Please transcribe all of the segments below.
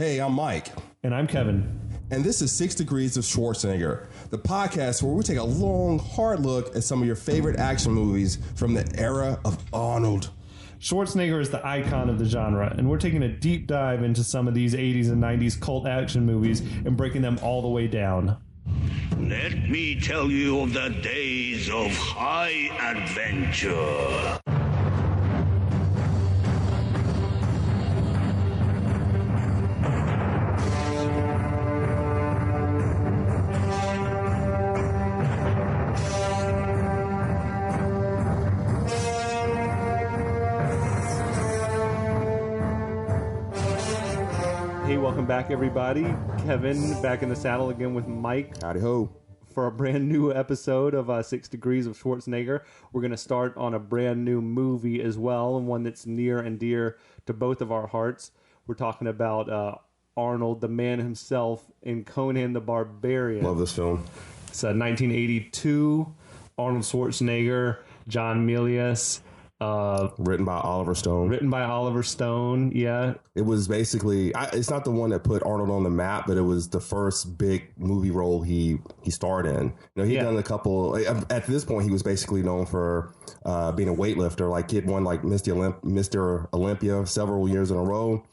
Hey, I'm Mike. And I'm Kevin. And this is 6 Degrees of Schwarzenegger, the podcast where we take a long, hard look at some of your favorite action movies from the era of Arnold. Schwarzenegger is the icon of the genre, and we're taking a deep dive into some of these 80s and 90s cult action movies and breaking them all the way down. Let me tell you of the days of high adventure. Hey, welcome back, everybody. Kevin back in the saddle again with Mike. Howdy ho. For a brand new episode of 6 Degrees of Schwarzenegger. We're going to start on a brand new movie as well, and one that's near and dear to both of our hearts. We're talking about Arnold, the man himself, in Conan the Barbarian. Love this film. It's 1982. Arnold Schwarzenegger, John Milius. Written by Oliver Stone. Yeah. It was basically, it's not the one that put Arnold on the map, but it was the first big movie role he starred in. You know, he'd done a couple, at this point, he was basically known for being a weightlifter. Like, he'd won like Mr. Olympia several years in a row.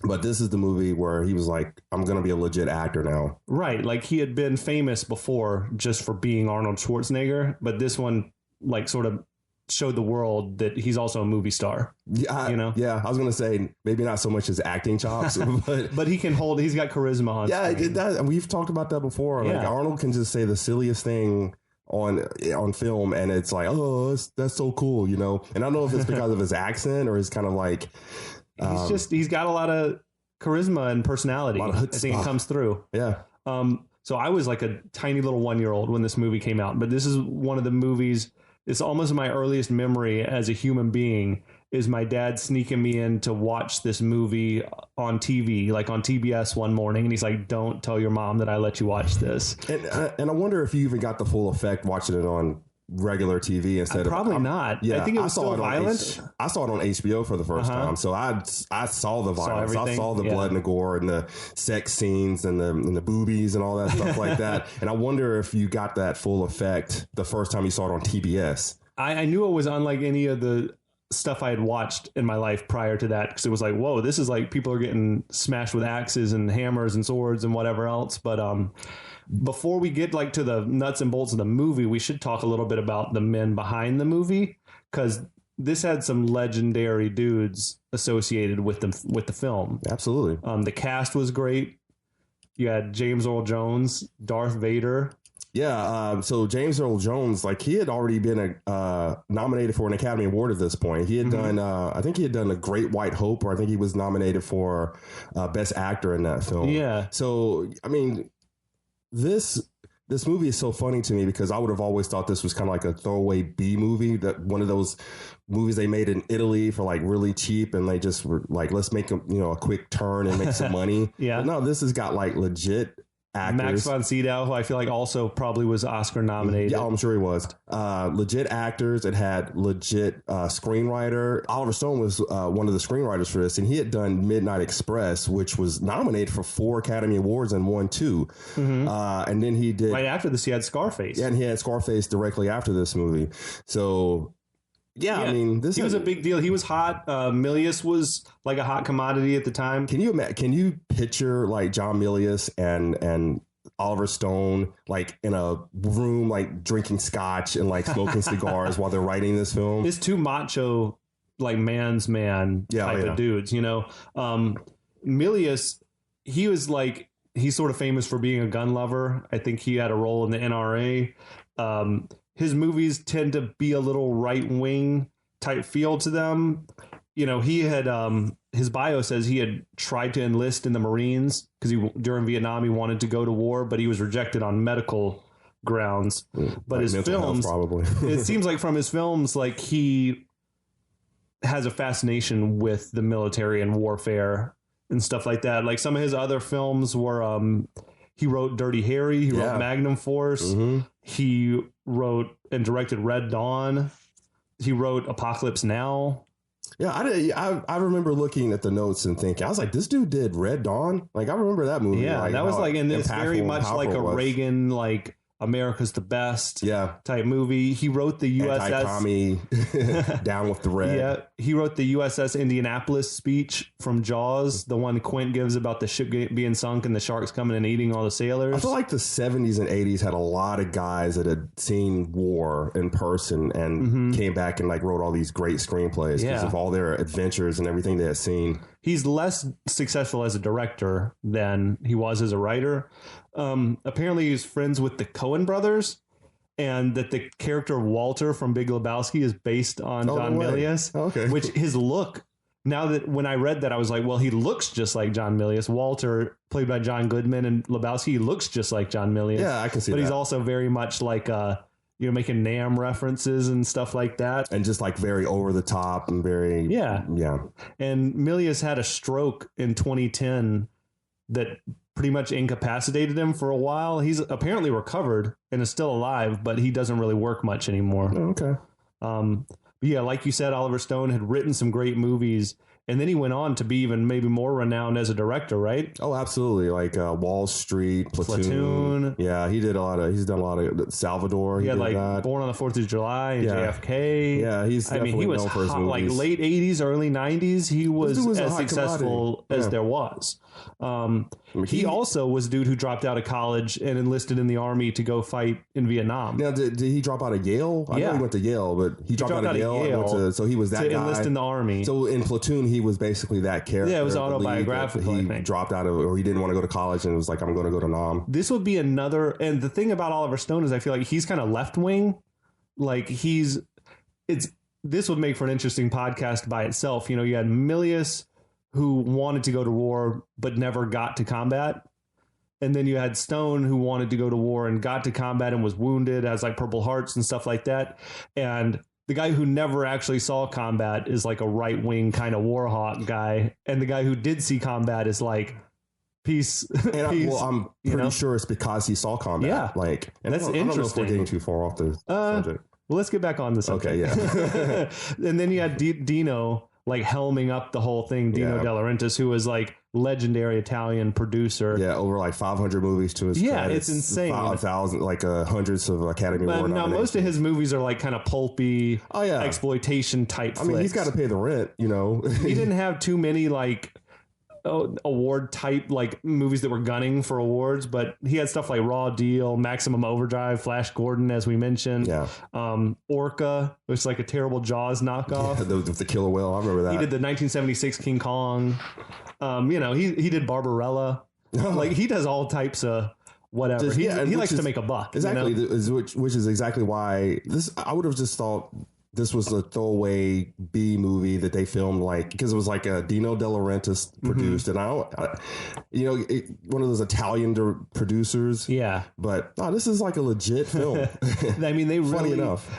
But this is the movie where he was like, I'm going to be a legit actor now. Right. Like, he had been famous before just for being Arnold Schwarzenegger, but this one, like, sort of showed the world that he's also a movie star. Yeah, you know? Yeah, I was going to say maybe not so much his acting chops, but he can hold. He's got charisma on. Yeah, screen. We've talked about that before. Yeah. Like, Arnold can just say the silliest thing on film, and it's like, oh, that's so cool, you know. And I don't know if it's because of his accent or his kind of like he's got a lot of charisma and personality. I think it comes through. Yeah. So I was like a tiny little 1-year-old when this movie came out, but this is one of the movies. It's almost my earliest memory as a human being is my dad sneaking me in to watch this movie on TV, like on TBS one morning. And he's like, don't tell your mom that I let you watch this. And I wonder if you even got the full effect watching it on regular TV instead of... Probably not. Yeah, I think it was still violent. I saw it on HBO for the first time. So I saw the violence. I saw the blood and the gore and the sex scenes and the boobies and all that stuff like that. And I wonder if you got that full effect the first time you saw it on TBS. I knew it was unlike any of the stuff I had watched in my life prior to that, because it was like, whoa, this is like people are getting smashed with axes and hammers and swords and whatever else. But before we get like to the nuts and bolts of the movie, we should talk a little bit about the men behind the movie, because this had some legendary dudes associated with the film. Absolutely. The cast was great. You had James Earl Jones, Darth Vader. Yeah, so James Earl Jones, like, he had already been nominated for an Academy Award at this point. He had done, I think he had done A Great White Hope, or I think he was nominated for Best Actor in that film. Yeah. So, I mean, this movie is so funny to me because I would have always thought this was kind of like a throwaway B movie, that one of those movies they made in Italy for like really cheap, and they just were like, let's make a quick turn and make some money. Yeah. But no, this has got like legit actors. Max von Sydow, who I feel like also probably was Oscar nominated. Yeah, I'm sure he was. Legit actors. It had legit screenwriter. Oliver Stone was one of the screenwriters for this, and he had done Midnight Express, which was nominated for 4 Academy Awards and won 2. And then he did... Right after this, he had Scarface. Yeah, and he had Scarface directly after this movie. So... Yeah, I mean, he was a big deal. He was hot. Milius was like a hot commodity at the time. Can you picture like John Milius and Oliver Stone like in a room like drinking scotch and like smoking cigars while they're writing this film? It's two macho, like man's man type of dudes, you know. Milius, he was like, he's sort of famous for being a gun lover. I think he had a role in the NRA. His movies tend to be a little right-wing type feel to them. You know, he had, his bio says he had tried to enlist in the Marines because during Vietnam he wanted to go to war, but he was rejected on medical grounds. But his films, probably. It seems like from his films, like he has a fascination with the military and warfare and stuff like that. Like some of his other films were, he wrote Dirty Harry, he wrote Magnum Force, he wrote and directed Red Dawn, he wrote Apocalypse Now. Yeah, I remember looking at the notes and thinking, I was like, this dude did Red Dawn. Like, I remember that movie. Yeah, like, that was like, and it's very much like a Reagan, like America's the best type movie. He wrote the USS Anti-commie, Down with the Red. Yeah, he wrote the USS Indianapolis speech from Jaws, the one Quint gives about the ship being sunk and the sharks coming and eating all the sailors. I feel like the 70s and 80s had a lot of guys that had seen war in person and came back and like wrote all these great screenplays because of all their adventures and everything they had seen. He's less successful as a director than he was as a writer. Apparently he's friends with the Coen brothers, and that the character Walter from Big Lebowski is based on John Milius. Okay. Which his look, now that when I read that, I was like, well, he looks just like John Milius. Walter, played by John Goodman, and Lebowski looks just like John Milius. Yeah, I can see that. But he's also very much like, making Nam references and stuff like that. And just like very over the top and very... Yeah. And Milius had a stroke in 2010 that pretty much incapacitated him for a while. He's apparently recovered and is still alive, but he doesn't really work much anymore. Oh, okay. But yeah, like you said, Oliver Stone had written some great movies, and then he went on to be even maybe more renowned as a director, right? Oh, absolutely. Like Wall Street, Platoon. Yeah, he's done a lot of Salvador. He had like that. Born on the 4th of July and JFK. Yeah, he's definitely he was known for his movies. Like late 80s, early 90s. He was as successful as there was. He also was a dude who dropped out of college and enlisted in the army to go fight in Vietnam. Now, did he drop out of Yale? I know he went to Yale, but he dropped out of Yale. So he was that guy. Enlist in the army. So in Platoon, he was basically that character. Yeah, it was autobiographical. He dropped out of, or he didn't want to go to college and was like, I'm going to go to Nam. This would be another, and the thing about Oliver Stone is I feel like he's kind of left wing. Like this would make for an interesting podcast by itself. You know, you had Milius, who wanted to go to war but never got to combat. And then you had Stone, who wanted to go to war and got to combat and was wounded, has like Purple Hearts and stuff like that. And the guy who never actually saw combat is like a right-wing kind of war hawk guy. And the guy who did see combat is like, peace. And I'm pretty sure it's because he saw combat. Yeah. Like, and that's interesting. I don't know if we're getting too far off the subject. Well, let's get back on the subject. Okay, yeah. And then you had Dino like helming up the whole thing, Dino De Laurentiis, who was like legendary Italian producer. Yeah, over like 500 movies to his credit. It's insane. 5,000, like hundreds of Academy Award now, most of his movies are like kind of pulpy, exploitation type flicks. I mean, he's got to pay the rent, you know. He didn't have too many like award type like movies that were gunning for awards, but he had stuff like Raw Deal, Maximum Overdrive, Flash Gordon, as we mentioned. Yeah. Orca, which is like a terrible Jaws knockoff. Yeah, the killer whale, I remember that. He did the 1976 King Kong. He did Barbarella. Like he does all types of whatever. He likes to make a buck. Exactly, you know? which is exactly why I would have just thought this was a throwaway B movie that they filmed, like, because it was like a Dino De Laurentiis produced, and one of those Italian producers. Yeah, but this is like a legit film. I mean, funny enough,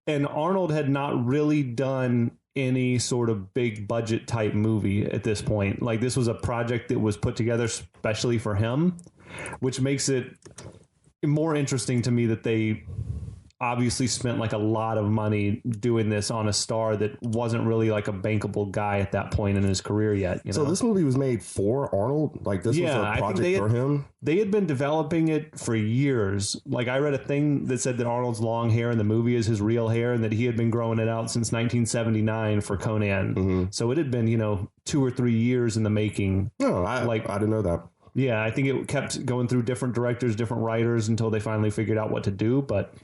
and Arnold had not really done any sort of big budget type movie at this point. Like, this was a project that was put together specially for him, which makes it more interesting to me that they obviously spent like a lot of money doing this on a star that wasn't really like a bankable guy at that point in his career yet. So this movie was made for Arnold? Like, this was a project for him? They had been developing it for years. Like, I read a thing that said that Arnold's long hair in the movie is his real hair and that he had been growing it out since 1979 for Conan. Mm-hmm. So it had been, 2 or 3 years in the making. No, I didn't know that. Yeah, I think it kept going through different directors, different writers until they finally figured out what to do. But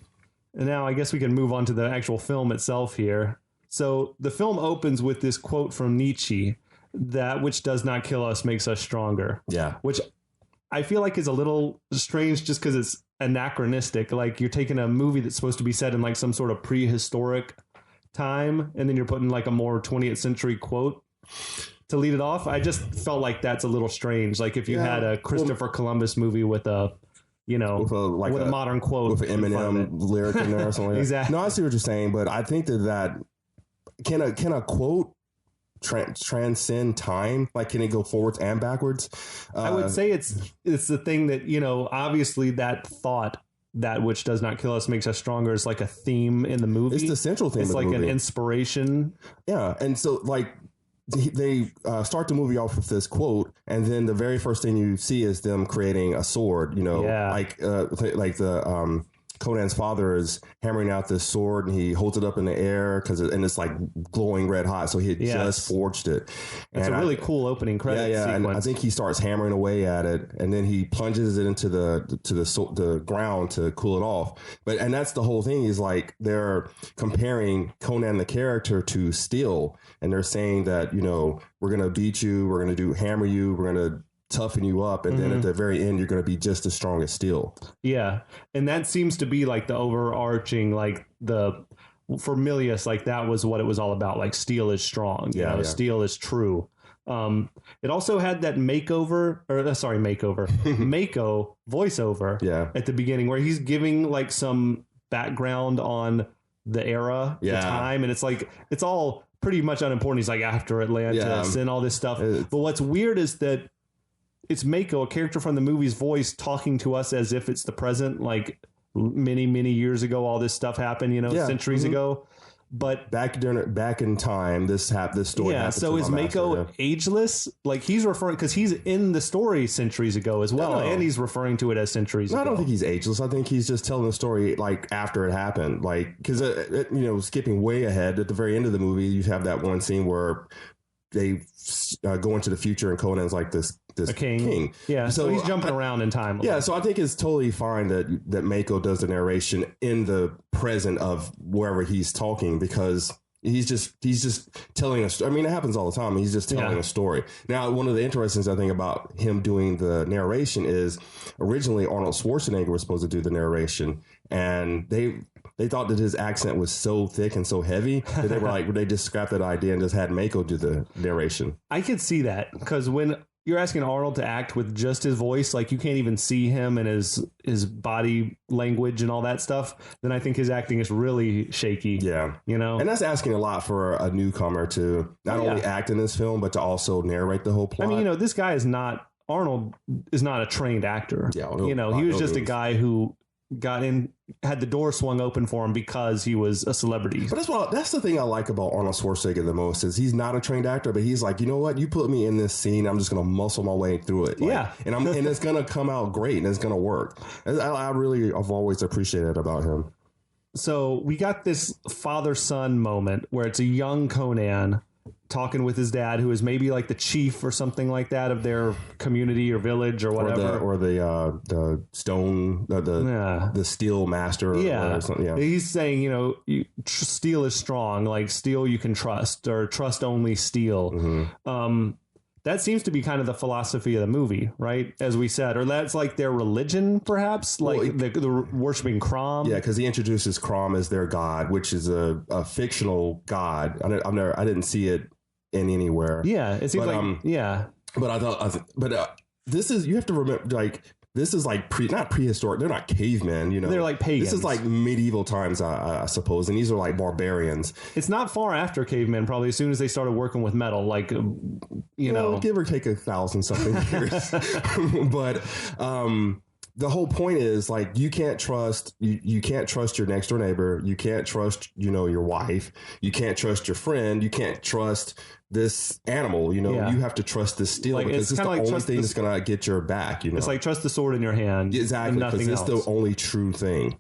now I guess we can move on to the actual film itself here. So the film opens with this quote from Nietzsche, that which does not kill us makes us stronger. Yeah. Which I feel like is a little strange just because it's anachronistic. Like, you're taking a movie that's supposed to be set in like some sort of prehistoric time, and then you're putting like a more 20th century quote to lead it off. I just felt like that's a little strange. Like if you had a Christopher Columbus movie with a with a modern quote with an Eminem lyric in there or something. Exactly. No, I see what you're saying, but I think that can a quote transcend time? Like, can it go forwards and backwards? I would say it's the thing that, obviously that thought that which does not kill us makes us stronger is like a theme in the movie. It's the central theme. It's like an inspiration. Yeah, and so like they start the movie off with this quote, and then the very first thing you see is them creating a sword. You know, like the Conan's father is hammering out this sword, and he holds it up in the air and it's like glowing red hot. So he had just forged it. It's a really cool opening credit sequence. And I think he starts hammering away at it, and then he plunges it into the ground to cool it off. And that's the whole thing. Is like they're comparing Conan the character to steel, and they're saying that, you know, we're gonna beat you, we're gonna hammer you, we're gonna toughen you up, and then at the very end you're going to be just as strong as steel. Yeah, and that seems to be like the overarching, like for Milius, like that was what it was all about. Like steel is strong, you know, steel is true. It also had that Mako voiceover at the beginning where he's giving like some background on the era, the time, and it's like it's all pretty much unimportant. He's like after Atlantis and all this stuff. But what's weird is that it's Mako, a character from the movie's voice, talking to us as if it's the present, like many, many years ago, all this stuff happened, you know, centuries ago. But back in time, this story happened. Yeah, so is Mako ageless? Like he's referring, because he's in the story centuries ago as well, and he's referring to it as centuries ago. I don't think he's ageless. I think he's just telling the story like after it happened. Like, because, you know, skipping way ahead, at the very end of the movie, you have that one scene where they go into the future and Conan's like this king. Yeah, so he's jumping around in time. Yeah, so I think it's totally fine that Mako does the narration in the present of wherever he's talking, because he's just telling us. I mean, it happens all the time. He's just telling a story. Now, one of the interesting things I think about him doing the narration is originally Arnold Schwarzenegger was supposed to do the narration, and they thought that his accent was so thick and so heavy that they were like, they just scrapped that idea and just had Mako do the narration. I could see that, because when you're asking Arnold to act with just his voice, like you can't even see him and his body language and all that stuff, then I think his acting is really shaky. Yeah. You know? And that's asking a lot for a newcomer to not only act in this film, but to also narrate the whole plot. I mean, you know, this guy Arnold is not a trained actor. Yeah. You know, he was just a guy who got in, had the door swung open for him because he was a celebrity. But that's the thing I like about Arnold Schwarzenegger the most, is he's not a trained actor, but he's like, you know what, you put me in this scene, I'm just going to muscle my way through it. Like, and it's going to come out great, and it's going to work. I've always appreciated about him. So we got this father-son moment where it's a young Conan talking with his dad, who is maybe like the chief or something like that of their community or village or whatever, or the stone, the steel master. He's saying, you know, steel is strong, like steel you can trust, or trust only steel. That seems to be kind of the philosophy of the movie, right? As we said, or that's like their religion, perhaps, like the worshiping Crom. Yeah, because he introduces Crom as their god, which is a fictional god. I didn't see it in anywhere. Yeah, it seems But I thought, this is, you have to remember, like, this is like not prehistoric. They're not cavemen, you know. They're like pagans. This is like medieval times, I suppose. And these are like barbarians. It's not far after cavemen, probably as soon as they started working with metal, like, you know. Give or take 1,000 something years. But the whole point is, like, you can't trust your next door neighbor. You can't trust, you know, your wife. You can't trust your friend. You can't trust this animal, you know. You have to trust this steel, like, because it's the only thing that's going to get your back, you know. It's like trust the sword in your hand. Exactly, because it's the only true thing.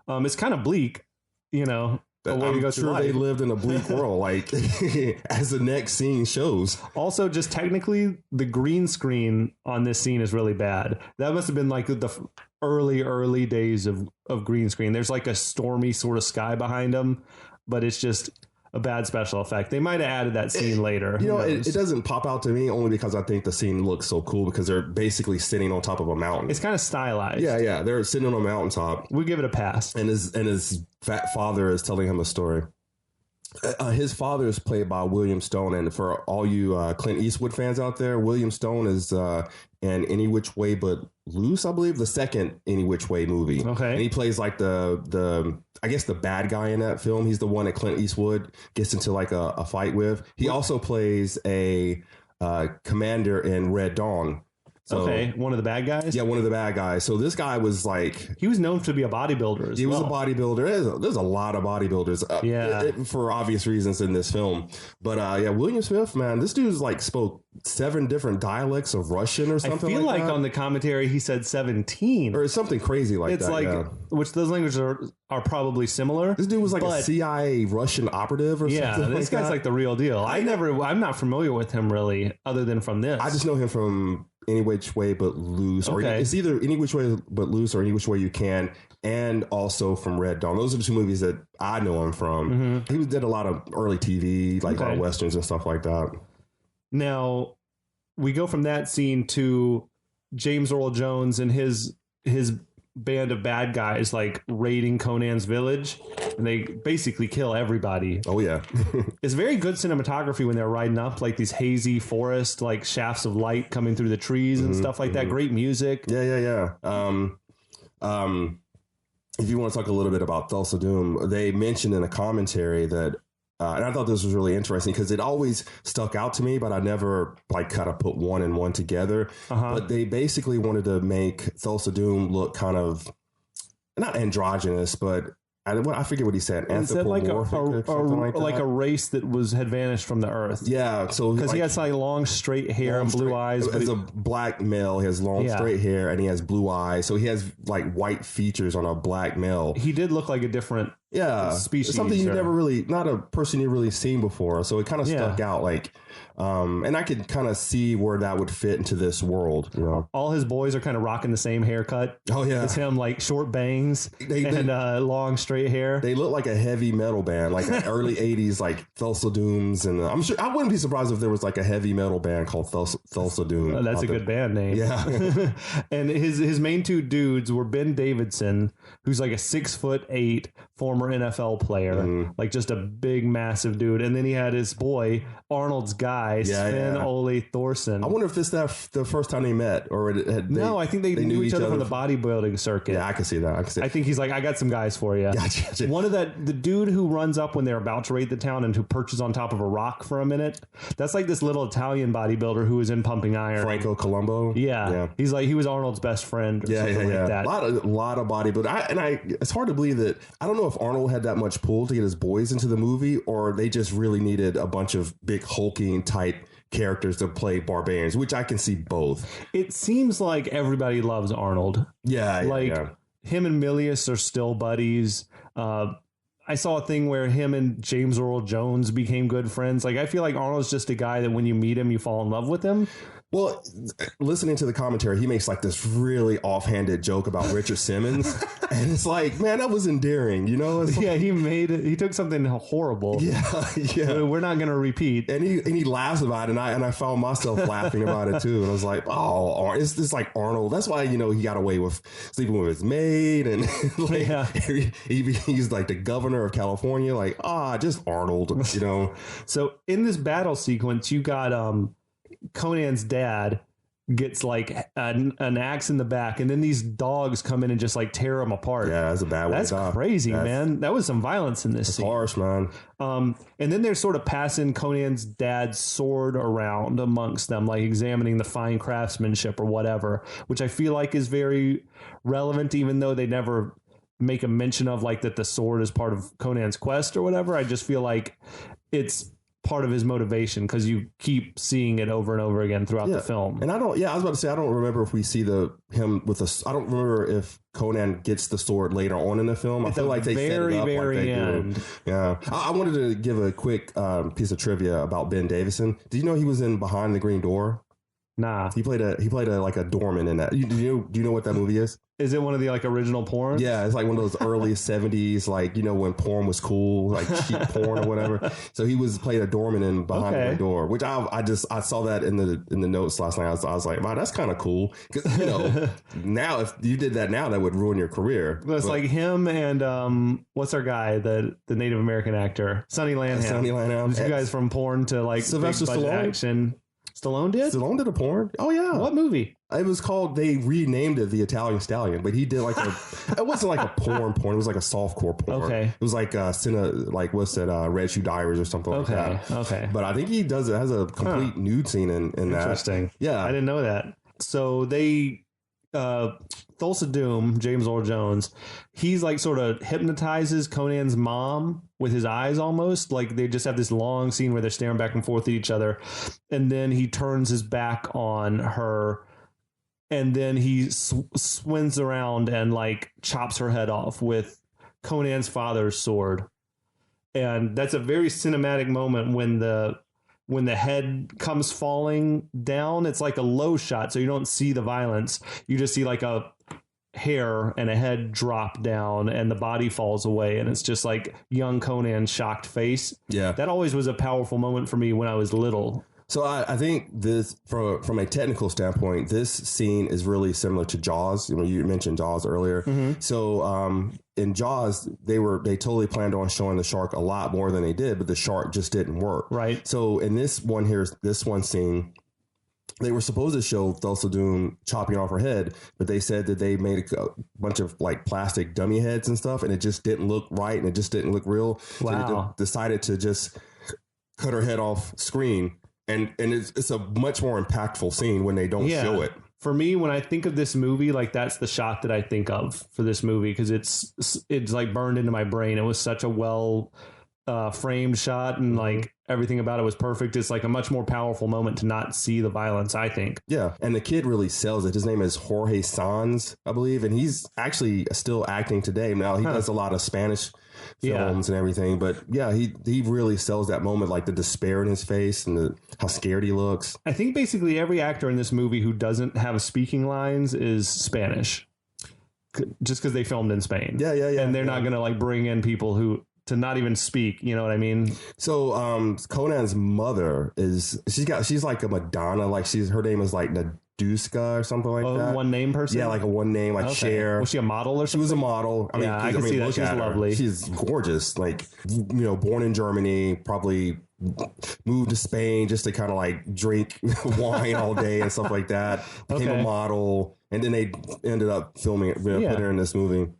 It's kind of bleak, you know. I'm sure they lived in a bleak world, like, as the next scene shows. Also, just technically, the green screen on this scene is really bad. That must have been like the early days of green screen. There's like a stormy sort of sky behind them, but it's just a bad special effect. They might have added that scene later. You know, it doesn't pop out to me, only because I think the scene looks so cool, because they're basically sitting on top of a mountain. It's kind of stylized. Yeah, they're sitting on a mountaintop. We give it a pass. And his fat father is telling him a story. His father is played by William Stone, and for all you Clint Eastwood fans out there, William Stone is in Any Which Way But Loose, I believe, the second Any Which Way movie. Okay, and he plays like the I guess the bad guy in that film. He's the one that Clint Eastwood gets into like a fight with. He also plays a commander in Red Dawn. So, okay, one of the bad guys? Yeah, one of the bad guys. So this guy was like... He was known to be a bodybuilder He was a bodybuilder. There's a lot of bodybuilders for obvious reasons in this film. But William Smith, man, this dude's like spoke 7 different dialects of Russian or something. I feel like that. On the commentary he said 17. Or something crazy like it's that. It's like, which those languages are probably similar. This dude was like a CIA Russian operative or something. Yeah, this guy's like the real deal. I'm not familiar with him really, other than from this. I just know him from Any Which Way But Loose. Or it's either Any Which Way But Loose or Any Which Way You Can, and also from Red Dawn. Those are the 2 movies that I know him from. He did a lot of early TV, like a lot of westerns and stuff like that. Now, we go from that scene to James Earl Jones and his band of bad guys like raiding Conan's village, and they basically kill everybody. Oh yeah. It's very good cinematography when they're riding up like these hazy forest, like shafts of light coming through the trees and stuff like that. Great music. Yeah. If you want to talk a little bit about Thulsa Doom, they mentioned in a commentary that and I thought this was really interesting because it always stuck out to me, but I never like kind of put one and one together. But they basically wanted to make Thulsa Doom look kind of not androgynous, but I forget what he said. Anthropomorphic like a race that had vanished from the earth. Yeah, so because he has like long straight hair and blue eyes. As a black male, he has long straight hair and he has blue eyes. So he has like white features on a black male. He did look like a different species, something you never really, not a person you've really seen before. So it kind of stuck out like. And I could kind of see where that would fit into this world. You know, all his boys are kind of rocking the same haircut. Oh yeah, it's him, like short bangs and long straight hair. They look like a heavy metal band, like early '80s, like Thulsa Dooms, and I'm sure I wouldn't be surprised if there was like a heavy metal band called Thulsa Doom. That's a good band name. Yeah. And his main 2 dudes were Ben Davidson, who's like a 6'8" former NFL player, like just a big, massive dude, and then he had his boy Arnold's guy. Sven Ole Thorsen. I wonder if this the first time they met, or I think they knew each other from the bodybuilding circuit. Yeah, I can see that. I think he's like, I got some guys for you. Gotcha. One of the dude who runs up when they're about to raid the town and who perches on top of a rock for a minute. That's like this little Italian bodybuilder who was in Pumping Iron. Franco Colombo. Yeah. He's like, he was Arnold's best friend. Or something like that. A lot of bodybuilding. It's hard to believe that. I don't know if Arnold had that much pull to get his boys into the movie, or they just really needed a bunch of big hulking type characters to play barbarians, which I can see both. It seems like everybody loves Arnold. Yeah. Him and Milius are still buddies. I saw a thing where him and James Earl Jones became good friends. Like, I feel like Arnold's just a guy that when you meet him, you fall in love with him. Well, listening to the commentary, he makes like this really offhanded joke about Richard Simmons. And it's like, man, that was endearing, you know? It's like, he took something horrible. Yeah. We're not going to repeat. And he laughs about it. And I found myself laughing about it too. And I was like, oh, it's just like Arnold. That's why, you know, he got away with sleeping with his maid. And he's like the governor of California. Like, just Arnold, you know? So in this battle sequence, you got, Conan's dad gets like an axe in the back, and then these dogs come in and just like tear him apart. Yeah, that's a bad way. That's crazy, man. That was some violence in this scene. Harsh, man. And then they're sort of passing Conan's dad's sword around amongst them, like examining the fine craftsmanship or whatever, which I feel like is very relevant, even though they never make a mention of like that the sword is part of Conan's quest or whatever. I just feel like it's part of his motivation because you keep seeing it over and over again throughout the film. And I was about to say, I don't remember if we see him with I don't remember if Conan gets the sword later on in the film. I feel like they set it up like they do. Yeah. I wanted to give a quick piece of trivia about Ben Davidson. Did you know he was in Behind the Green Door? Nah. He played a doorman in that. Do you know what that movie is? Is it one of the like original porn? Yeah, it's like one of those early 70s, like, you know, when porn was cool, like cheap porn or whatever. So he played a doorman in Behind the Door, which I saw that in the notes last night. I was like, wow, that's kind of cool. Because, you know, now if you did that now, that would ruin your career. It's like him and what's our guy, the Native American actor, Sonny Landham. Sonny Landham. You guys from porn to like Sylvester Stallone action. Stallone did? Stallone did a porn? Oh, yeah. What movie? It was called, they renamed it The Italian Stallion, but he did like it wasn't like a porn. It was like a softcore porn. Okay. It was like what's that, Red Shoe Diaries or something like that. Okay. But I think he has a complete nude scene in that. Interesting. Yeah. I didn't know that. so they Thulsa Doom, James Earl Jones, he's like sort of hypnotizes Conan's mom with his eyes almost. Like they just have this long scene where they're staring back and forth at each other. And then he turns his back on her and then he swings around and like chops her head off with Conan's father's sword. And that's a very cinematic moment when the head comes falling down. It's like a low shot, so you don't see the violence. You just see like a hair and a head drop down and the body falls away, and it's just like young Conan's shocked face. Yeah, that always was a powerful moment for me when I was little. So I think this, from a technical standpoint, this scene is really similar to Jaws. You know, you mentioned Jaws earlier. Mm-hmm. So in Jaws, they totally planned on showing the shark a lot more than they did, but the shark just didn't work. Right. So in this one scene, they were supposed to show Thulsa Doom chopping off her head, but they said that they made a bunch of like plastic dummy heads and stuff, and it just didn't look right, and it just didn't look real. Wow. So they decided to just cut her head off screen. And it's a much more impactful scene when they don't show it. For me, when I think of this movie, like that's the shot that I think of for this movie, because it's like burned into my brain. It was such a well framed shot, and like everything about it was perfect. It's like a much more powerful moment to not see the violence, I think. Yeah, and the kid really sells it. His name is Jorge Sanz, I believe, and he's actually still acting today. Now he does a lot of Spanish films and everything, but yeah, he really sells that moment, like the despair in his face and how scared he looks. I think basically every actor in this movie who doesn't have speaking lines is Spanish, just because they filmed in Spain. Yeah. And they're not gonna like bring in people who to not even speak, you know what I mean? So Conan's mother she's like a Madonna, like her name is like Naduska or something like that. One name person? Yeah, like a one name, like Cher. Was she a model or something? She was a model. I can see that. She's lovely. She's gorgeous. Like, you know, born in Germany, probably moved to Spain just to kind of like drink wine all day and stuff like that. Became a model, and then they ended up filming it, put her in this movie.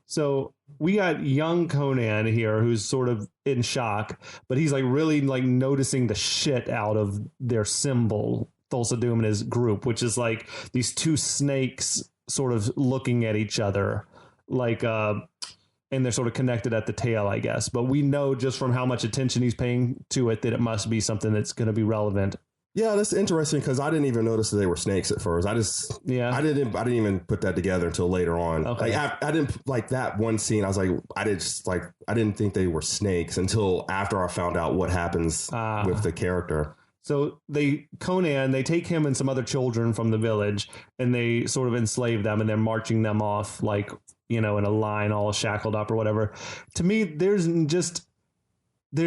So we got young Conan here who's sort of in shock, but he's like really like noticing the shit out of their symbol, Thulsa Doom and his group, which is like these two snakes sort of looking at each other, like and they're sort of connected at the tail, I guess. But we know just from how much attention he's paying to it that it must be something that's going to be relevant. Yeah, that's interesting, because I didn't even notice that they were snakes at first. I didn't even put that together until later on. Okay. Like I didn't like that one scene. I was like, I didn't think they were snakes until after I found out what happens with the character. So they take him and some other children from the village, and they sort of enslave them, and they're marching them off like, you know, in a line, all shackled up or whatever. To me, there's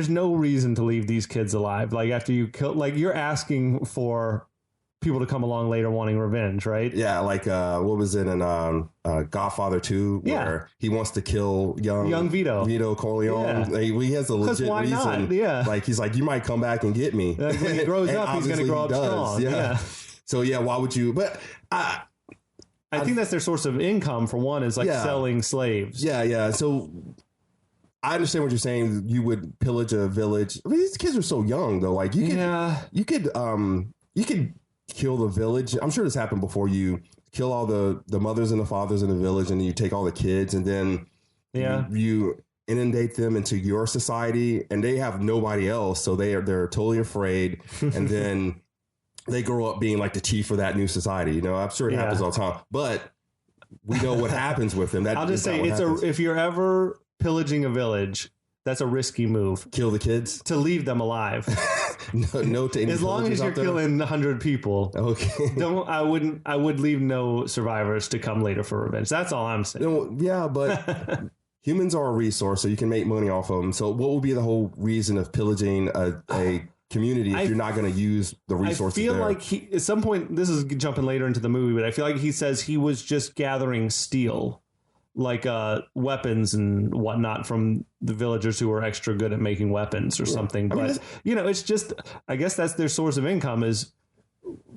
no reason to leave these kids alive. Like after you kill, like you're asking for people to come along later wanting revenge, right? Yeah, like what was it in Godfather 2 where he wants to kill young Vito Corleone. Yeah. He has a legit why reason. Not? Yeah. Like he's like, you might come back and get me. When he grows up, he's going to grow up strong. Yeah. So yeah, why would you? But I think that's their source of income. For one, is like selling slaves. Yeah. So I understand what you're saying. You would pillage a village. I mean, these kids are so young, though. Like you could kill the village. I'm sure this happened before. You kill all the mothers and the fathers in the village, and then you take all the kids, and then you inundate them into your society, and they have nobody else, so they're totally afraid, and then they grow up being like the chief of that new society. You know, I'm sure it happens all the time, but we know what happens with them. I'll just say if you're ever pillaging a village, that's a risky move. Kill the kids to leave them alive. no to any as long as you're killing 100 people. Okay. I would leave no survivors to come later for revenge. That's all I'm saying. Yeah, but humans are a resource, so you can make money off of them. So what would be the whole reason of pillaging a community if you're not going to use the resources? I feel there? like at some point, this is jumping later into the movie, but I feel like he says he was just gathering steel, like weapons and whatnot from the villagers who are extra good at making weapons or something. But you know, it's just, I guess that's their source of income, is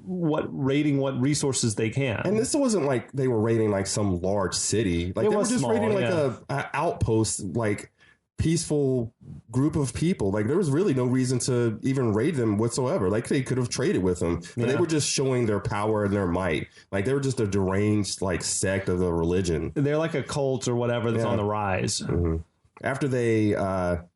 raiding what resources they can. And this wasn't like they were raiding like some large city. Like they were just raiding like a outpost, like peaceful group of people. Like there was really no reason to even raid them whatsoever. Like they could have traded with them, but they were just showing their power and their might. Like they were just a deranged like sect of the religion. They're like a cult or whatever that's on the rise. Mm-hmm. After they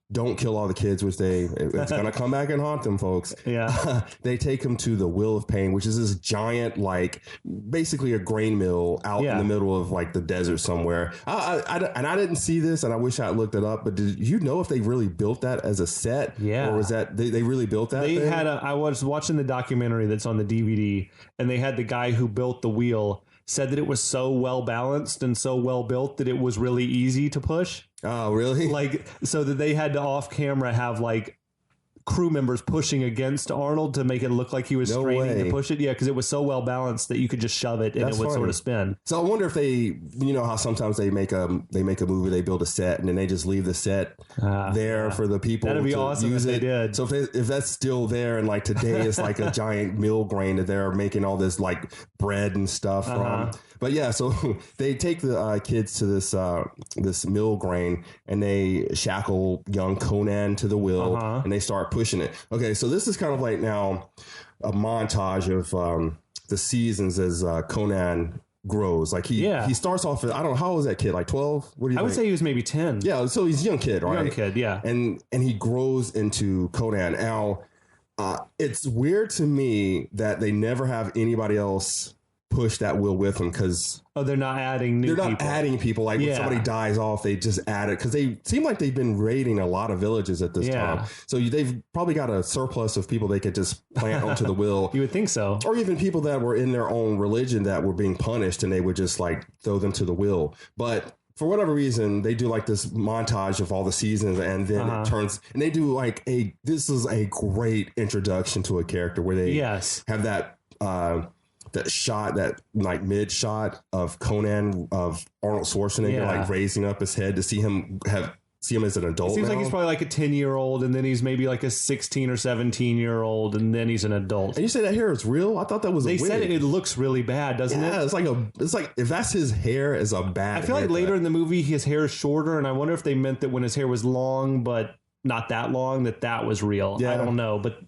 don't kill all the kids, which it's going to come back and haunt them, folks. Yeah. They take them to the Wheel of Pain, which is this giant, like basically a grain mill out in the middle of like the desert somewhere. I didn't see this, and I wish I had looked it up, but did you know if they really built that as a set? Yeah. Or was that, they really built that? I was watching the documentary that's on the DVD, and they had the guy who built the wheel said that it was so well balanced and so well built that it was really easy to push. Oh, really? Like, so that they had to off camera have like crew members pushing against Arnold to make it look like he was straining to push it. Yeah, because it was so well balanced that you could just shove it and it would sort of spin. So I wonder if they, you know how sometimes they make a movie, they build a set and then they just leave the set there for the people. That'd be to awesome use if it. They did. So if that's still there and like today it's like a giant mill grain that they're making all this like bread and stuff from. But yeah, so they take the kids to this mill grain and they shackle young Conan to the wheel and they start pushing it. Okay, so this is kind of like now a montage of the seasons as Conan grows. Like he starts off at, I don't know, how old was that kid? Like 12? What do you think? I would say he was maybe 10. Yeah, so he's a young kid, right? Young kid, yeah. And he grows into Conan. Now, it's weird to me that they never have anybody else push that wheel with them because they're not adding new people. They're not adding people. Like when somebody dies off, they just add it because they seem like they've been raiding a lot of villages at this time. So they've probably got a surplus of people they could just plant onto the wheel. You would think so. Or even people that were in their own religion that were being punished and they would just like throw them to the wheel. But for whatever reason, they do like this montage of all the seasons and then it turns and they do like this is a great introduction to a character where they have that shot, that like mid shot of Conan, of Arnold Schwarzenegger, like raising up his head to see him as an adult. It seems like he's probably like a 10-year-old and then he's maybe like a 16 or 17-year-old and then he's an adult. And you say that hair is real? I thought that was a wig. They said it looks really bad, doesn't it? Yeah, it's like if that's his hair, is a bad. I feel like later in the movie his hair is shorter and I wonder if they meant that when his hair was long but not that long that was real. Yeah. I don't know, but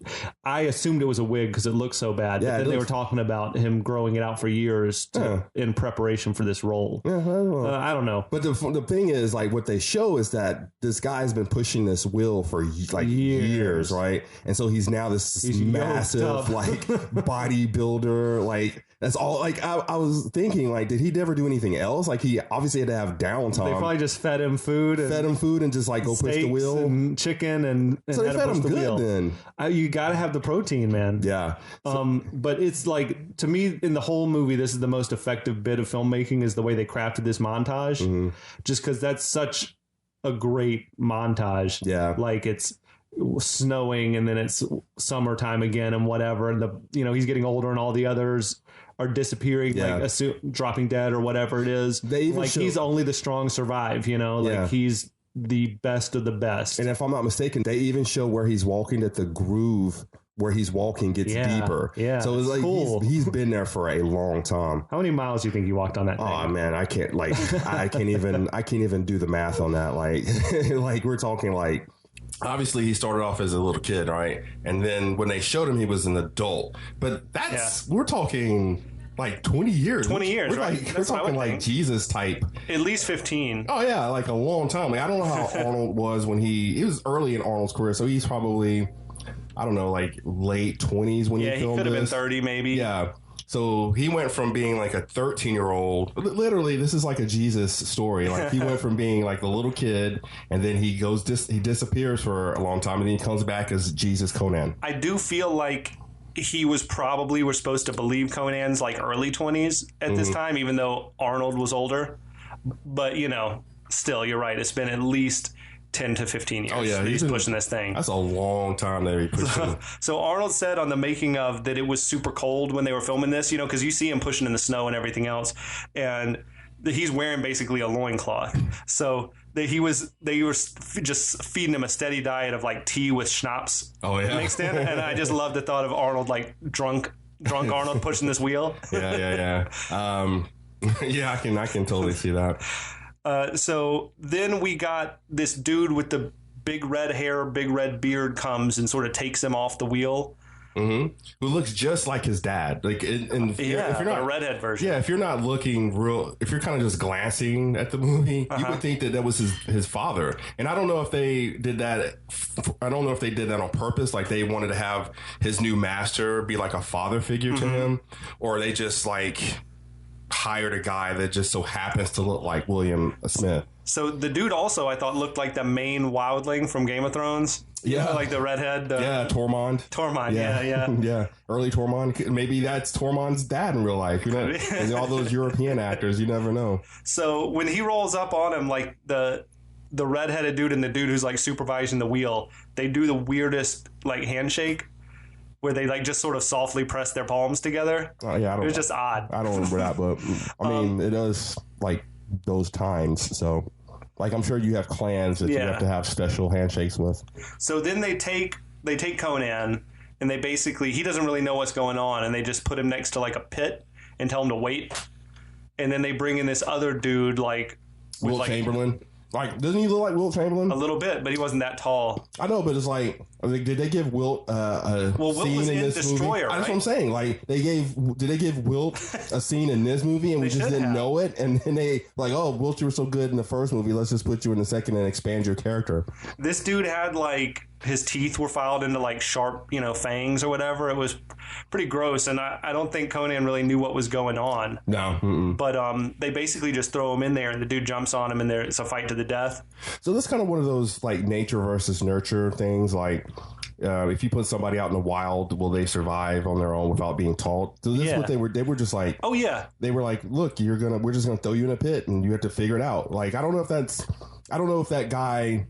I assumed it was a wig because it looked so bad. Yeah, but then they were talking about him growing it out for years in preparation for this role. Yeah, I don't know. But the thing is, like, what they show is that this guy's been pushing this wheel for like years, right? And so he's now this massive like bodybuilder. Like that's all. Like I was thinking, like, did he never do anything else? Like he obviously had to have downtime. They probably just fed him food and just like go push the wheel. And chicken and so they fed him good then. You got to have the protein, man. Yeah. But it's like, to me, in the whole movie, this is the most effective bit of filmmaking is the way they crafted this montage. Just because that's such a great montage. Yeah. Like it's snowing and then it's summertime again and whatever. And he's getting older and all the others are disappearing, like dropping dead or whatever it is. He's only the strong survive, he's the best of the best. And if I'm not mistaken, they even show where he's walking, that the groove where he's walking gets deeper. Yeah. So it's like cool. he's been there for a long time. How many miles do you think you walked on that thing? Oh man, I can't even do the math on that. Like like we're talking like, obviously he started off as a little kid, right? And then when they showed him, he was an adult. But we're talking like 20 years. 20 years, right? We're talking like Jesus type. At least 15. Oh, yeah, like a long time. Like, I don't know how Arnold was when he was early in Arnold's career, so he's probably, I don't know, like late 20s when he filmed this. Yeah, he could have been 30 maybe. Yeah. So he went from being like a 13-year-old. Literally, this is like a Jesus story. Like he went from being like a little kid, and then he disappears for a long time, and then he comes back as Jesus Conan. I do feel like we're supposed to believe Conan's like early 20s at this time, even though Arnold was older. But, still, you're right. It's been at least 10 to 15 years. Oh, yeah. He's pushing this thing. That's a long time that he pushing. So Arnold said on the making of that it was super cold when they were filming this, because you see him pushing in the snow and everything else. And he's wearing basically a loincloth. So they were just feeding him a steady diet of like tea with schnapps mixed in. And I just love the thought of Arnold, like drunk Arnold pushing this wheel. Yeah. Yeah, I can totally see that. So then we got this dude with the big red hair, big red beard comes and sort of takes him off the wheel. Mm-hmm. Who looks just like his dad, like if you're not a redhead version. Yeah, if you're not looking real, if you're kind of just glancing at the movie, you would think that was his father. And I don't know if they did that. I don't know if they did that on purpose, like they wanted to have his new master be like a father figure to him, or they just like hired a guy that just so happens to look like William Smith. So the dude also, I thought, looked like the main wildling from Game of Thrones. Yeah. You know, like the redhead. Tormund. Tormund, yeah. Yeah, early Tormund. Maybe that's Tormund's dad in real life. You know, and all those European actors, you never know. So when he rolls up on him, like the redheaded dude and the dude who's like supervising the wheel, they do the weirdest like handshake where they like just sort of softly press their palms together. Yeah, it was just odd. I don't remember that, but I mean, it is like those times, so... Like, I'm sure you have clans that you have to have special handshakes with. So then they take Conan, and they basically, he doesn't really know what's going on, and they just put him next to, like, a pit and tell him to wait. And then they bring in this other dude, like... Will Chamberlain. Like, doesn't he look like Wilt Chamberlain? A little bit, but he wasn't that tall. I know, but it's like, did they give Wilt a scene in this Destroyer, movie? right? That's what I'm saying. Like, did they give Wilt a scene in this movie and we just didn't know it? And then they, like, oh, Wilt, you were so good in the first movie, let's just put you in the second and expand your character. This dude had, like, his teeth were filed into, like, sharp, fangs or whatever. It was pretty gross, and I don't think Conan really knew what was going on. No. Mm-mm. But they basically just throw him in there, and the dude jumps on him, and it's a fight to the death. So this is kind of one of those, like, nature versus nurture things, like... if you put somebody out in the wild, will they survive on their own without being taught? So this is what they were just like, oh yeah. They were like, look, we're just going to throw you in a pit and you have to figure it out. Like, I don't know if that guy,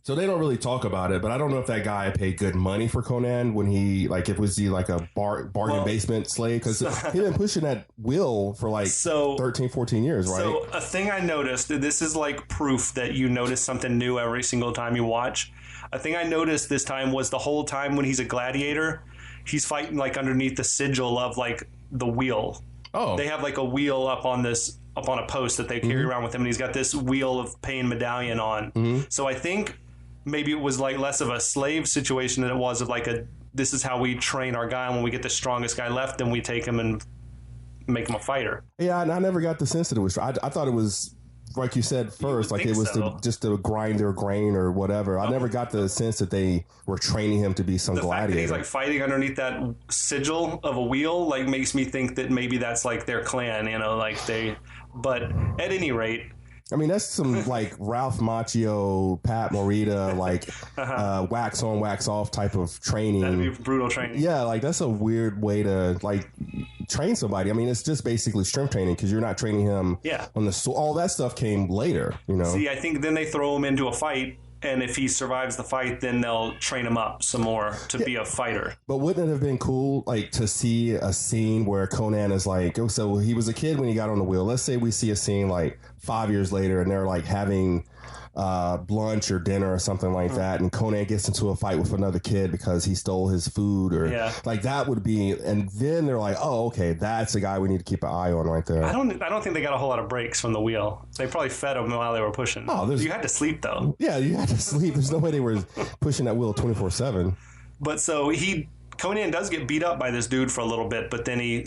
so they don't really talk about it, but I don't know if that guy paid good money for Conan when he, like, was he like a bargain basement slave? Because he'd been pushing that wheel for like 13, 14 years, right? So a thing I noticed, this is like proof that you notice something new every single time you watch. A thing I noticed this time was the whole time when he's a gladiator, he's fighting like underneath the sigil of like the wheel. Oh. They have like a wheel up on a post that they carry around with him, and he's got this wheel of pain medallion on. Mm-hmm. So I think maybe it was like less of a slave situation than it was of like this is how we train our guy, and when we get the strongest guy left, then we take him and make him a fighter. Yeah, and I never got the sense that it was. I thought it was, like you said first, like it was just to grind their grain or whatever. I never got the sense that they were training him to be some gladiator. Fact that he's like fighting underneath that sigil of a wheel, like makes me think that maybe that's like their clan, like they. But at any rate, I mean, that's some like Ralph Macchio, Pat Morita, like wax on, wax off type of training. That'd be brutal training. Yeah, like that's a weird way to like train somebody. I mean, it's just basically strength training because you're not training him on the all that stuff came later, See, I think then they throw him into a fight, and if he survives the fight, then they'll train him up some more to be a fighter. But wouldn't it have been cool, like, to see a scene where Conan is like, oh, so he was a kid when he got on the wheel. Let's say we see a scene like 5 years later, and they're like having lunch or dinner or something like that, and Conan gets into a fight with another kid because he stole his food, or like that would be, and then they're like, oh, okay, that's the guy we need to keep an eye on right there. I don't think they got a whole lot of breaks from the wheel. They probably fed him while they were pushing. Oh, you had to sleep though. Yeah, you had to sleep. There's no way they were pushing that wheel 24/7. But so Conan does get beat up by this dude for a little bit, but then he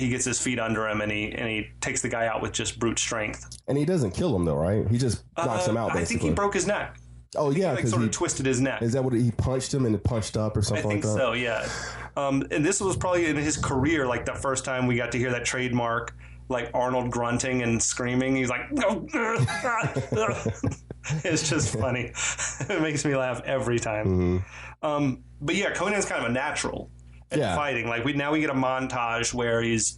gets his feet under him and he takes the guy out with just brute strength. And he doesn't kill him though, right? He just knocks him out basically. I think he broke his neck. Oh yeah, because he twisted his neck. Is that what he punched him and it punched up or something like that? I think so, yeah. And this was probably in his career, like the first time we got to hear that trademark, like Arnold grunting and screaming. He's like, it's just funny. It makes me laugh every time. Mm-hmm. But yeah, Conan's kind of a natural at fighting. Like we get a montage where he's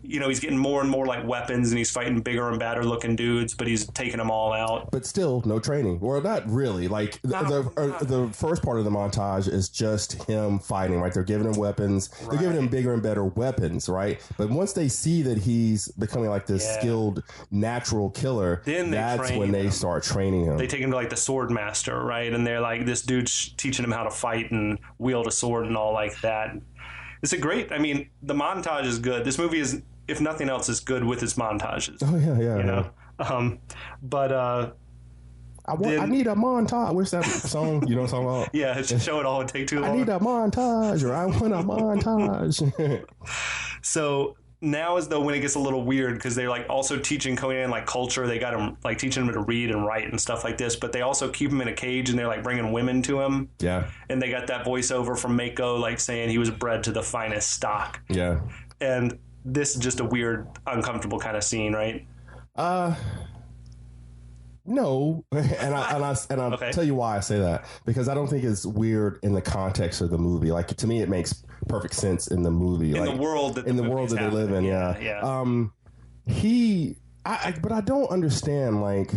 getting more and more like weapons, and he's fighting bigger and badder looking dudes, but he's taking them all out. But still, no training. Well, not really. Like the first part of the montage is just him fighting, right? They're giving him weapons. Right. They're giving him bigger and better weapons, right? But once they see that he's becoming like this skilled natural killer, then that's when they start training him. They take him to like the sword master, right? And they're like, this dude's teaching him how to fight and wield a sword and all like that. It's the montage is good. This movie is, if nothing else, is good with its montages. Oh yeah. But I need a montage. Where's that song? You know what I'm talking about? Yeah, show it all would take too long. I need a montage, or I want a montage. So now is when it gets a little weird, because they're like also teaching Conan like culture. They got him like teaching him to read and write and stuff like this, but they also keep him in a cage and they're like bringing women to him. Yeah. And they got that voiceover from Mako like saying he was bred to the finest stock. Yeah. And this is just a weird, uncomfortable kind of scene, right? No, and I'll okay. tell you why I say that, because I don't think it's weird in the context of the movie. Like, to me, it makes perfect sense in the movie, in like, the world that they live in. Yeah. But I don't understand. Like,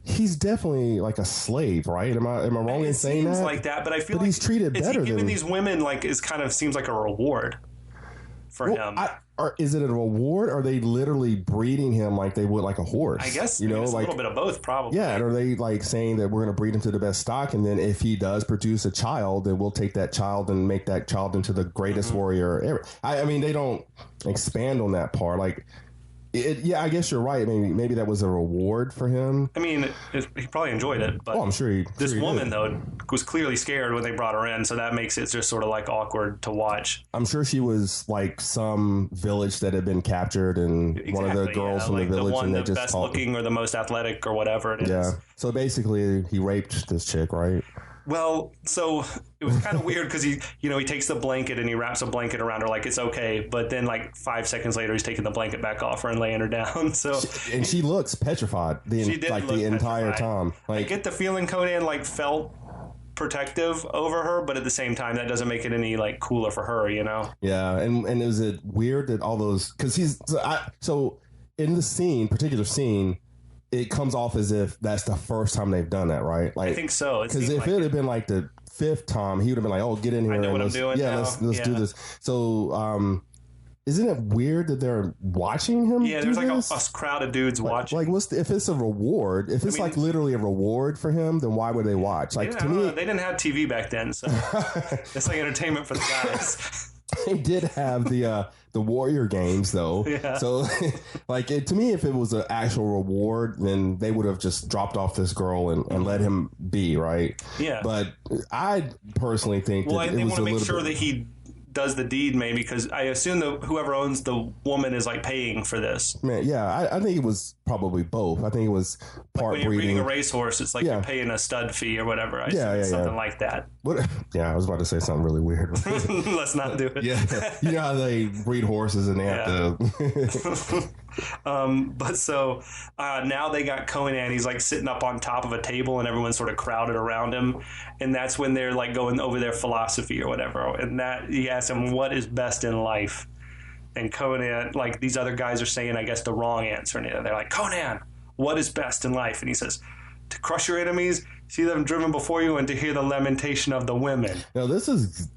he's definitely like a slave, right? Am I wrong in saying that? It seems like that, but I feel like he's treated better. Giving these women like is kind of seems like a reward for him. Or is it a reward? Or are they literally breeding him like they would like a horse? I guess, you know, like a little bit of both, probably. Yeah, and are they like saying that we're going to breed him to the best stock, and then if he does produce a child, then we'll take that child and make that child into the greatest warrior ever? I mean, they don't expand on that part. Like, yeah, I guess you're right. Maybe that was a reward for him. I mean, he probably enjoyed it. But I'm sure this woman, did. though, was clearly scared when they brought her in, so that makes it just sort of like awkward to watch. I'm sure she was like some village that had been captured, and one of the girls from like the village, and they the just best looking or the most athletic or whatever it is. Yeah. So basically, he raped this chick, right? Well, so it was kind of weird because he takes the blanket and he wraps a blanket around her like it's okay, but then like 5 seconds later he's taking the blanket back off her and laying her down. So she looks petrified the entire time. Like, I get the feeling Conan like felt protective over her, but at the same time that doesn't make it any like cooler for her, you know? Yeah, and is it weird that all those, because so in the particular scene. It comes off as if that's the first time they've done that, right? Like, I think so. Because if it had been like the fifth time, he would have been like, "Oh, get in here! I know what I'm doing. Yeah, let's do this." So, isn't it weird that they're watching him? Yeah, there's like a crowd of dudes watching. Like, if it's a reward? If it's like literally a reward for him, then why would they watch? Like, to me, they didn't have TV back then, so it's like entertainment for the guys. They did have the Warrior Games, though. Yeah. So, like, to me, if it was an actual reward, then they would have just dropped off this girl and let him be, right? Yeah. But I personally think that they want to make sure that he does the deed, maybe, because I assume that whoever owns the woman is like paying for this. Man, yeah, I think it was probably both. I think it was part like when you're breeding. breeding a racehorse, it's like you're paying a stud fee or whatever. Something like that. What? Yeah, I was about to say something really weird. Let's not do it. Yeah, you know how they breed horses and they have to. But so now they got Conan. He's like sitting up on top of a table, and everyone's sort of crowded around him. And that's when they're like going over their philosophy or whatever. And that he asks him, "What is best in life?" And Conan, like these other guys are saying, I guess, the wrong answer. And they're like, "Conan, what is best in life?" And he says, "To crush your enemies, see them driven before you, and to hear the lamentation of the women." Now, this is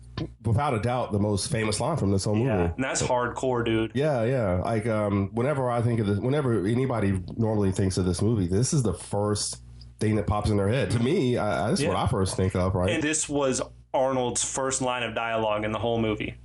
without a doubt the most famous line from this whole movie. Yeah, and that's hardcore, dude. Yeah. Like, whenever I think of this, whenever anybody normally thinks of this movie, this is the first thing that pops in their head. To me, that's what I first think of, right? And this was Arnold's first line of dialogue in the whole movie.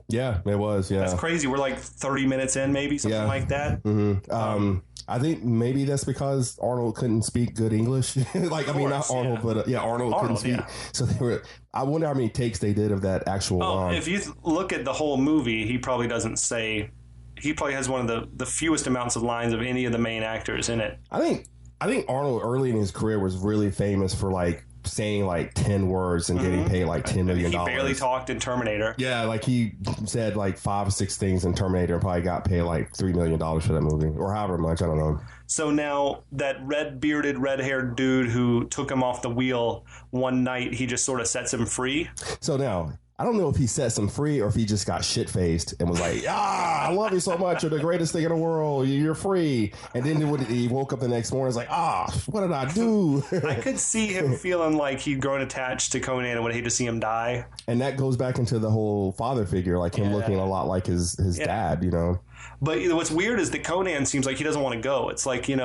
Yeah, it was. Yeah, that's crazy. We're like 30 minutes in, maybe something like that. Mm-hmm. I think maybe that's because Arnold couldn't speak good English. Like, I mean, not Arnold, but Arnold couldn't speak. Yeah. So they were. I wonder how many takes they did of that actual line. If you look at the whole movie, he probably doesn't say. He probably has one of the fewest amounts of lines of any of the main actors in it. I think Arnold early in his career was really famous for like saying like 10 words and getting paid like $10 million. He barely talked in Terminator. Yeah, like he said like 5 or 6 things in Terminator and probably got paid like $3 million for that movie or however much, I don't know. So now that red-bearded, red-haired dude who took him off the wheel one night, he just sort of sets him free. So now, I don't know if he sets him free or if he just got shit-faced and was like, I love you so much. You're the greatest thing in the world. You're free. And then he woke up the next morning and was like, what did I do? I could see him feeling like he'd grown attached to Conan and would hate to see him die. And that goes back into the whole father figure, like him looking a lot like his dad, you know? But what's weird is that Conan seems like he doesn't want to go. It's like, in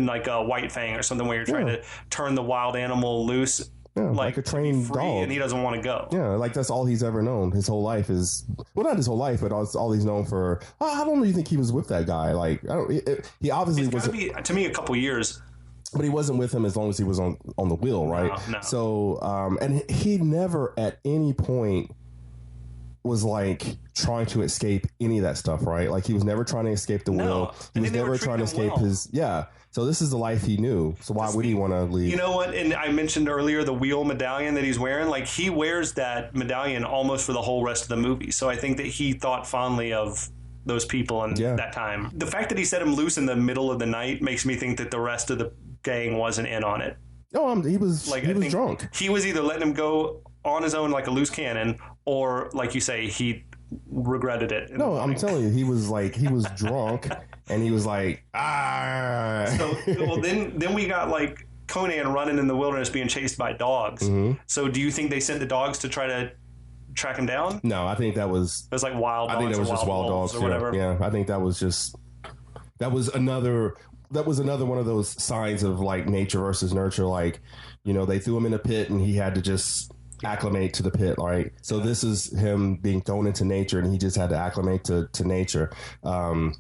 like a White Fang or something where you're trying to turn the wild animal loose like a trained dog, and he doesn't want to go. Yeah, like that's all he's ever known. His whole life is not his whole life, but all he's known for. How long do you think he was with that guy? Like, I don't. He obviously was. To me, a couple years. But he wasn't with him as long as he was on the wheel, right? No. So, and he never at any point was like trying to escape any of that stuff, right? Like he was never trying to escape the wheel. He was never trying to escape his. So this is the life he knew. So why would he want to leave? You know what? And I mentioned earlier the wheel medallion that he's wearing. Like he wears that medallion almost for the whole rest of the movie. So I think that he thought fondly of those people in that time. The fact that he set him loose in the middle of the night makes me think that the rest of the gang wasn't in on it. Oh, he was drunk. He was either letting him go on his own like a loose cannon, or like you say, he regretted it. No, I'm telling you, he was drunk, and he was like, ah. So then we got like Conan running in the wilderness being chased by dogs. Mm-hmm. So do you think they sent the dogs to try to track him down? No, I think that was. It was like wild dogs. I think that was just wild dogs or whatever. Yeah, I think that was another one of those signs of like nature versus nurture. Like, they threw him in a pit and he had to just acclimate to the pit, right? So this is him being thrown into nature and he just had to acclimate to nature. I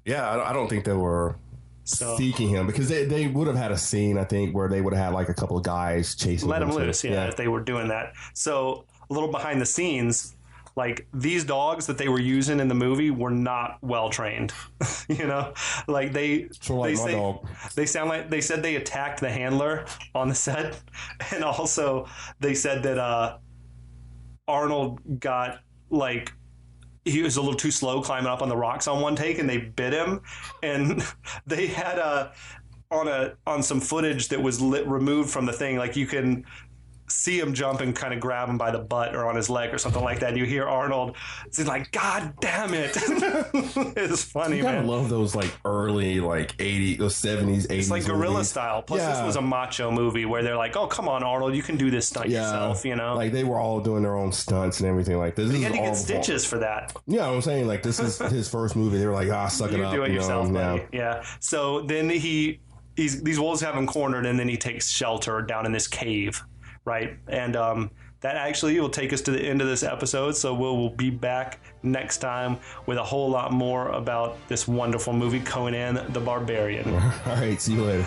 don't think they were seeking him, because they would have had a scene, I think, where they would have had like a couple of guys chasing him. Let him loose, if they were doing that. So a little behind the scenes, like these dogs that they were using in the movie were not well trained. Like they said they attacked the handler on the set, and also they said that Arnold got like he was a little too slow climbing up on the rocks on one take, and they bit him, and they had on some footage that was removed from the thing, like you can see him jump and kind of grab him by the butt or on his leg or something like that. And you hear Arnold, he's like, God damn it. It's funny, man. I love those like early like 80s, those 70s, 80s. It's like guerrilla movies. Style. Plus this was a macho movie where they're like, oh, come on, Arnold, you can do this stunt yourself, Like they were all doing their own stunts and everything like this. He had to get stitches for that. Yeah, I'm saying like this is his first movie. They were like, suck it up. Do it yourself, buddy. Yeah. So then these wolves have him cornered, and then he takes shelter down in this cave. Right. And that actually will take us to the end of this episode. So we'll be back next time with a whole lot more about this wonderful movie, Conan the Barbarian. All right. See you later.